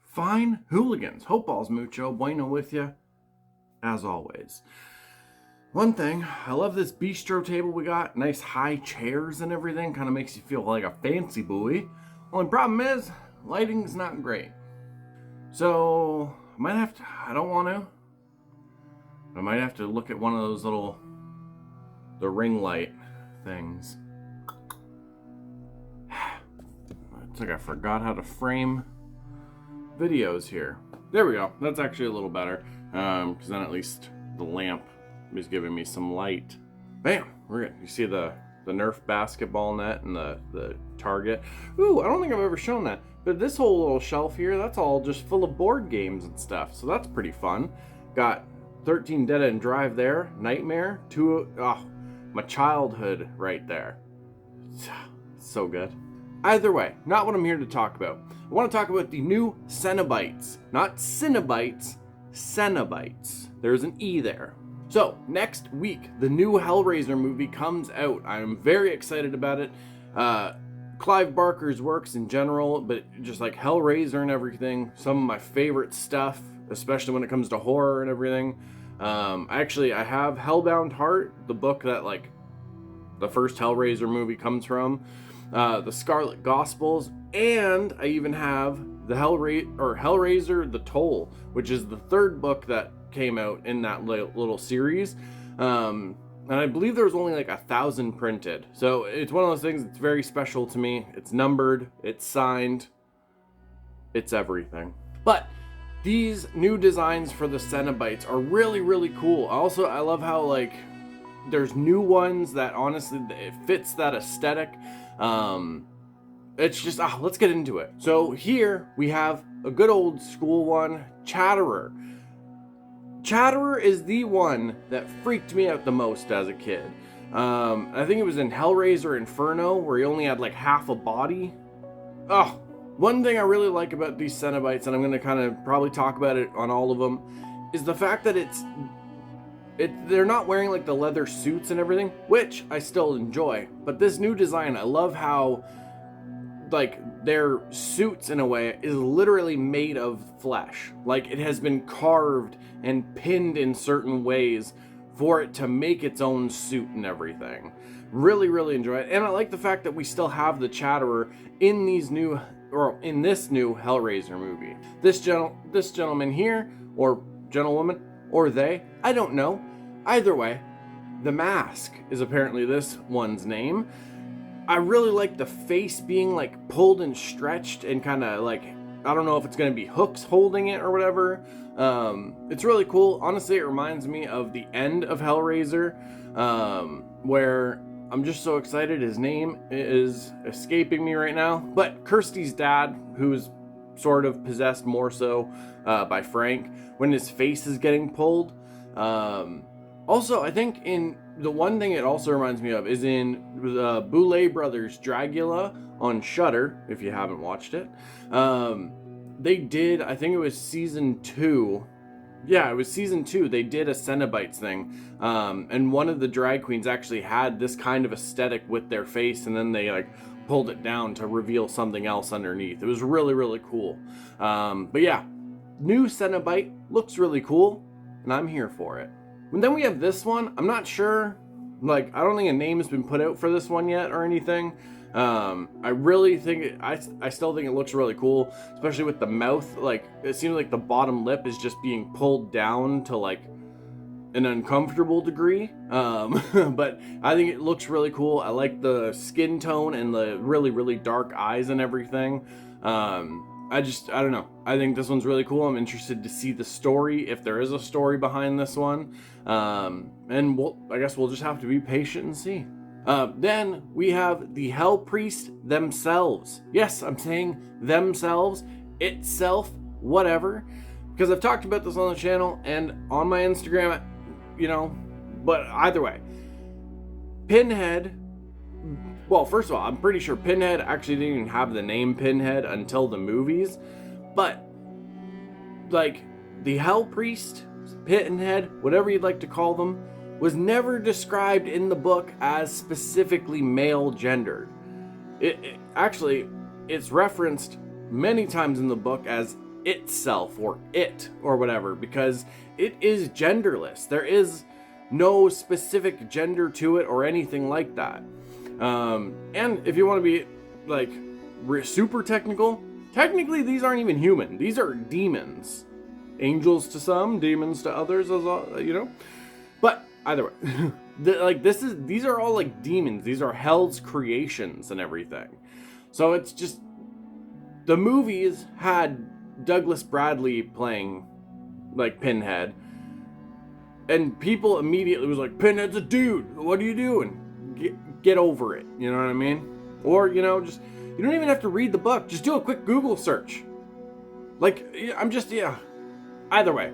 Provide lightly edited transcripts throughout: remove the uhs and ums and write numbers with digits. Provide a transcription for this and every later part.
Fine hooligans. Hope all's mucho bueno with you, as always. One thing, I love this bistro table we got. Nice high chairs and everything. Kind of makes you feel like a fancy boy. Only problem is, lighting's not great. So, I might have to, I don't want to. I might have to look at one of those the ring light things. It's like I forgot how to frame videos here. There we go. That's actually a little better. Because then at least the lamp is giving me some light. Bam! We're good. You see the Nerf basketball net and the target. Ooh, I don't think I've ever shown that. But this whole little shelf here, that's all just full of board games and stuff. So that's pretty fun. Got 13 Dead End Drive there. Nightmare. My childhood right there. So good. Either way, not what I'm here to talk about. I want to talk about the new Cenobites. Not Cenobites, Cenobites. There's an E there. So, next week, the new Hellraiser movie comes out. I'm very excited about it. Clive Barker's works in general, but just like Hellraiser and everything, some of my favorite stuff, especially when it comes to horror and everything. I have Hellbound Heart, the book that like the first Hellraiser movie comes from, the Scarlet Gospels, and I even have the Hellraiser The Toll, which is the third book that came out in that little series. And I believe there was only like 1,000 printed. So it's one of those things that's very special to me. It's numbered, it's signed, it's everything. But these new designs for the Cenobites are really, really cool. Also, I love how like there's new ones that honestly, it fits that aesthetic. It's just, let's get into it. So here we have a good old school one, Chatterer. Chatterer is the one that freaked me out the most as a kid. I think it was in Hellraiser Inferno where he only had like half a body. One thing I really like about these Cenobites, and I'm going to kind of probably talk about it on all of them, is the fact that they're not wearing like the leather suits and everything, which I still enjoy. But this new design, I love how like their suits in a way is literally made of flesh. Like it has been carved and pinned in certain ways for it to make its own suit and everything. Really, really enjoy it. And I like the fact that we still have the Chatterer in this new Hellraiser movie. This gentleman here, or gentlewoman, or they, I don't know. Either way, the Mask is apparently this one's name. I really like the face being like pulled and stretched and kind of like, I don't know if it's going to be hooks holding it or whatever. It's really cool. Honestly, it reminds me of the end of Hellraiser, where I'm just so excited. His name is escaping me right now. But Kirsty's dad, who's sort of possessed more so by Frank, when his face is getting pulled. Also, I think in the one thing it also reminds me of is in Boulet Brothers' Dragula on Shudder, if you haven't watched it. They did, I think it was season 2. Yeah, it was season 2. They did a Cenobites thing. And one of the drag queens actually had this kind of aesthetic with their face, and then they like pulled it down to reveal something else underneath. It was really, really cool. But yeah, new Cenobite looks really cool, and I'm here for it. And then we have this one. I'm not sure, like, I don't think a name has been put out for this one yet or anything. I really think I still think it looks really cool, especially with the mouth. Like, it seems like the bottom lip is just being pulled down to like an uncomfortable degree. But I think it looks really cool. I like the skin tone and the really, really dark eyes and everything. I don't know. I think this one's really cool. I'm interested to see the story, if there is a story behind this one. And I guess we'll just have to be patient and see. Then we have the Hell Priest themselves. Yes, I'm saying themselves, itself, whatever. Because I've talked about this on the channel and on my Instagram, but either way. Pinhead. Well, first of all, I'm pretty sure Pinhead actually didn't even have the name Pinhead until the movies. But, like, the Hell Priest, Pinhead, whatever you'd like to call them, was never described in the book as specifically male gendered. Actually, it's referenced many times in the book as itself or it or whatever, because it is genderless. There is no specific gender to it or anything like that. And if you want to be like super technical, technically these aren't even human. These are demons. Angels to some, demons to others, as you know. But either way, these are all like demons. These are hell's creations and everything. So it's just, the movies had Douglas Bradley playing like Pinhead, and people immediately was like, Pinhead's a dude. What are you doing? Get over it. You know what I mean? Or, you know, just, you don't even have to read the book. Just do a quick Google search. Like, yeah. Either way,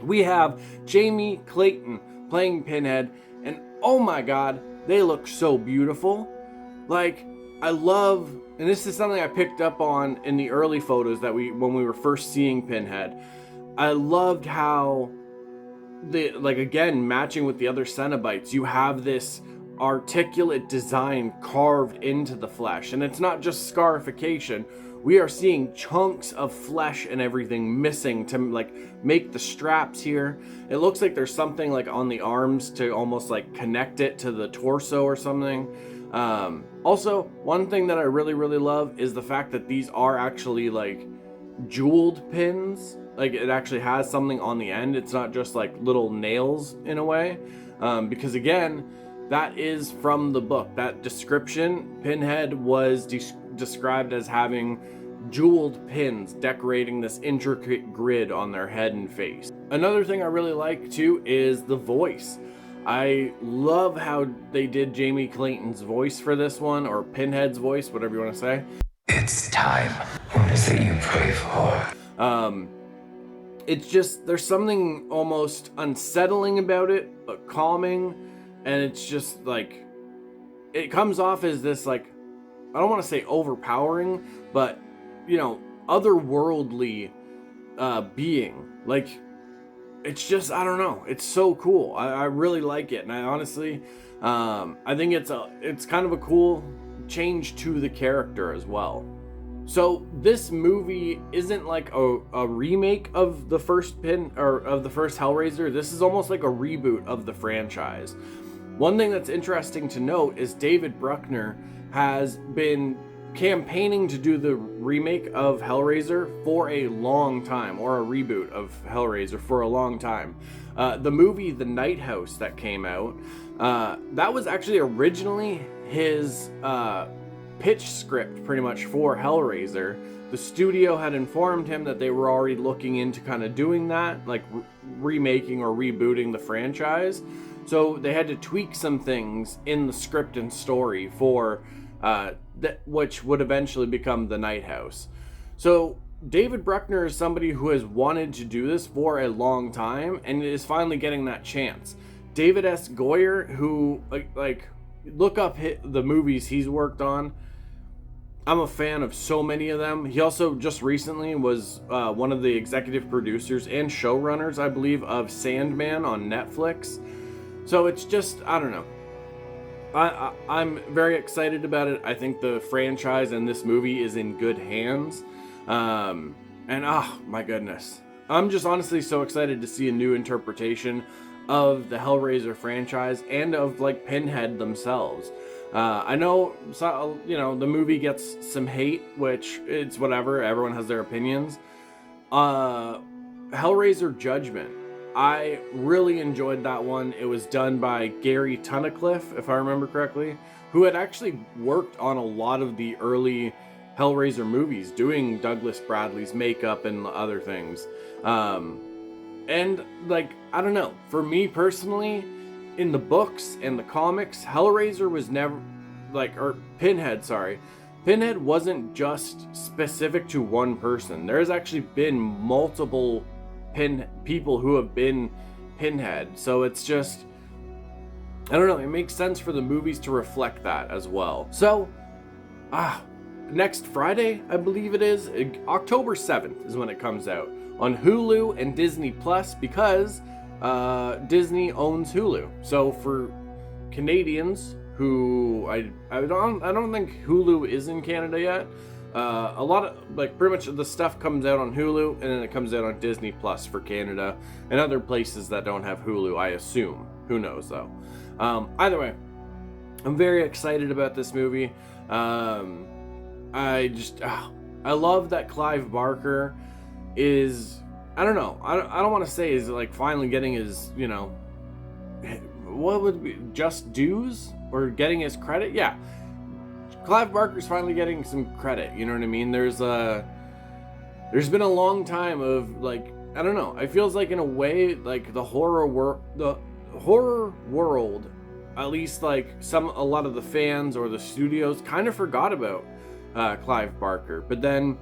we have Jamie Clayton playing Pinhead, and oh my god, they look so beautiful. Like, I love, and this is something I picked up on in the early photos that when we were first seeing Pinhead. I loved how again, matching with the other Cenobites, you have this articulate design carved into the flesh, and it's not just scarification. We are seeing chunks of flesh and everything missing to like make the straps here. It looks like there's something like on the arms to almost like connect it to the torso or something. Also, one thing that I really love is the fact that these are actually like jeweled pins. Like, it actually has something on the end. It's not just like little nails in a way, because again, that is from the book. That description, Pinhead was described as having jeweled pins decorating this intricate grid on their head and face. Another thing I really like too is the voice. I love how they did Jamie Clayton's voice for this one, or Pinhead's voice, whatever you want to say. It's time. What is it you pray for? It's just, there's something almost unsettling about it, but calming, and it's just like, it comes off as this like, I don't want to say overpowering, but, you know, otherworldly being. Like, it's just, I don't know, it's so cool. I really like it, and I honestly, I think it's kind of a cool change to the character as well. So this movie isn't like a remake of the first Hellraiser. This is almost like a reboot of the franchise. One thing that's interesting to note is David Bruckner has been campaigning to do the remake of Hellraiser for a long time, or a reboot of Hellraiser for a long time. The movie The Night House that came out, that was actually originally his pitch script pretty much for Hellraiser. The studio had informed him that they were already looking into kind of doing that, like remaking or rebooting the franchise. So they had to tweak some things in the script and story for which would eventually become The Night House. So David Bruckner is somebody who has wanted to do this for a long time and is finally getting that chance. David S. Goyer, who like look up the movies he's worked on. I'm a fan of so many of them. He also just recently was one of the executive producers and showrunners, I believe, of Sandman on Netflix. So it's just, I don't know. I'm very excited about it. I think the franchise and this movie is in good hands. And my goodness. I'm just honestly so excited to see a new interpretation of the Hellraiser franchise and of like Pinhead themselves. I know, the movie gets some hate, which it's whatever. Everyone has their opinions. Hellraiser Judgment. I really enjoyed that one. It was done by Gary Tunnicliffe, if I remember correctly, who had actually worked on a lot of the early Hellraiser movies, doing Douglas Bradley's makeup and other things. And like, I don't know, for me personally, in the books and the comics, Hellraiser was never Pinhead wasn't just specific to one person. There's actually been multiple people who have been Pinhead. So it's just, I don't know, it makes sense for the movies to reflect that as well. So, next Friday, I believe it is, October 7th is when it comes out on Hulu and Disney Plus, because Disney owns Hulu. So for Canadians who I don't think Hulu is in Canada yet. A lot of, like, pretty much the stuff comes out on Hulu, and then it comes out on Disney Plus for Canada and other places that don't have Hulu, I assume. Who knows, though. Either way, I'm very excited about this movie. I love that Clive Barker is, I don't know, I don't want to say is like finally getting his, you know, what would be just dues or getting his credit? Yeah. Clive Barker's finally getting some credit, you know what I mean? There's been a long time of, like, I don't know, it feels like in a way like the horror world, at least like a lot of the fans or the studios kind of forgot about Clive Barker. But then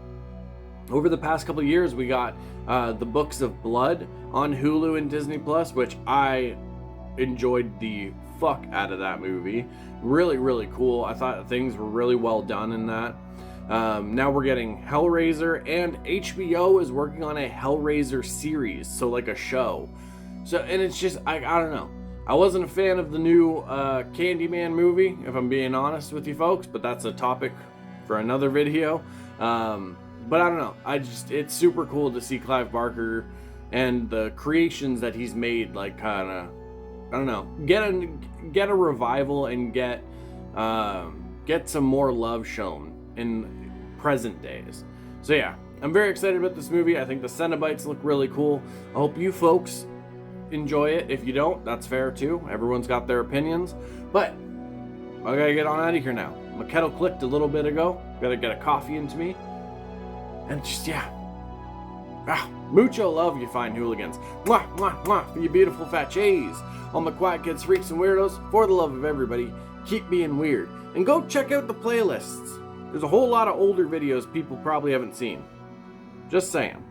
over the past couple of years, we got the Books of Blood on Hulu and Disney Plus, which I enjoyed the fuck out of that movie. Really, really cool. I thought things were really well done in that. Now we're getting Hellraiser, and HBO is working on a Hellraiser series, so like a show. So, and it's just, I don't know. I wasn't a fan of the new Candyman movie, if I'm being honest with you folks, but that's a topic for another video. But I don't know. It's super cool to see Clive Barker and the creations that he's made, like, kind of, I don't know, get a revival and get some more love shown in present days. So yeah, I'm very excited about this movie. I think the Cenobites look really cool. I hope you folks enjoy it. If you don't, that's fair too. Everyone's got their opinions. But I gotta get on out of here now. My kettle clicked a little bit ago. Gotta get a coffee into me. And just, yeah. Mucho love, you fine hooligans. Mwah, mwah, mwah, for you beautiful fat cheese. All my quiet kids, freaks, and weirdos, for the love of everybody, keep being weird. And go check out the playlists. There's a whole lot of older videos people probably haven't seen. Just saying.